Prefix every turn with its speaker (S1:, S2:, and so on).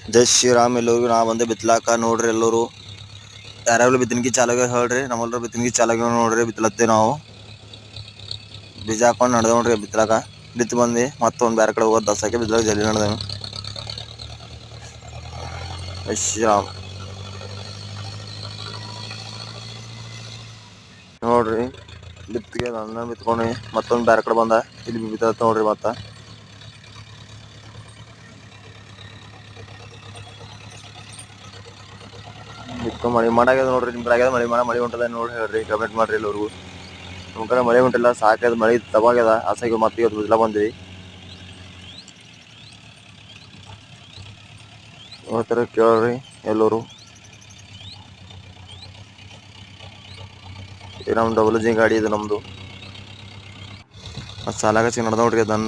S1: ಜೈ ಶ್ರೀರಾಮ್. ಎಲ್ಲರಿಗೂ ನಾ ಬಂದೆ ಬಿತ್ಲಾಕ ನೋಡ್ರಿ. ಎಲ್ಲರೂ ಯಾರ್ಯಾರು ಬಿತ್ತನ್ಗಿ ಚಾಲಾಗ ಹೇಳ್ರಿ. ನಮ್ಮಲ್ಲರೂ ಬಿತ್ತನ್ಗಿ ಚಾಲಾಗ ನೋಡ್ರಿ. ಬಿತ್ತಲತ್ತೇ ನಾವು ಬೀಜ ಹಾಕೊಂಡು ನಡೆದ ನೋಡ್ರಿ. ಬಿತ್ತಲಾಕ ಬಿತ್ತು ಬಂದು ಮತ್ತೊಂದು ಬೇರೆ ಕಡೆ ಹೋಗೋದು ದಸಕ್ಕೆ ಬಿತ್ತಲಾಕ ಜಲ್ದಿ ನಡೆದೇವೆ. ಜೈ ಶ್ರೀರಾಮ್ ನೋಡ್ರಿ. ಬಿತ್ತಿಗೆ ನನ್ನ ಬಿತ್ಕೊಂಡು ಮತ್ತೊಂದು ಬೇರೆ ಕಡೆ ಬಂದ ಇಲ್ಲಿ ಬಿತ್ತಲತ್ತ ನೋಡ್ರಿ. ಬಿತ್ತು ಮಳೆ ಮಾಡಾಗ್ಯದ ನೋಡ್ರಿ. ನಿಮ್ ಆಗ್ಯದ ಮಳೆ ಹೊಂಟದ ನೋಡಿ ಹೇಳ್ರಿ. ಕಮೆಂಟ್ ಮಾಡ್ರಿ. ಎಲ್ಲರಿಗೂ ನಮ್ಮ ಕಡೆ ಮಳೆ ಹೊಂಟಿಲ್ಲ. ಸಾಕ್ಯದ ಮಳೆ ತವಾಗ್ಯದ ಆಸೆಗೆ ಮತ್ತೆ ಇವತ್ತು ಬಿಸಿಲ ಬಂದ್ವಿ. ಇವತ್ತರ ಕೇಳ್ರಿ ಎಲ್ಲರೂ. ನಮ್ದು ಡಬಲ್ ಇಂಜಿನ್ ಗಾಡಿ ಇದು ನಮ್ದು. ಮತ್ತು ಸಾಲಾಗ ನಡೆದ ನೋಡ್ರಿ. ಅದನ್ನ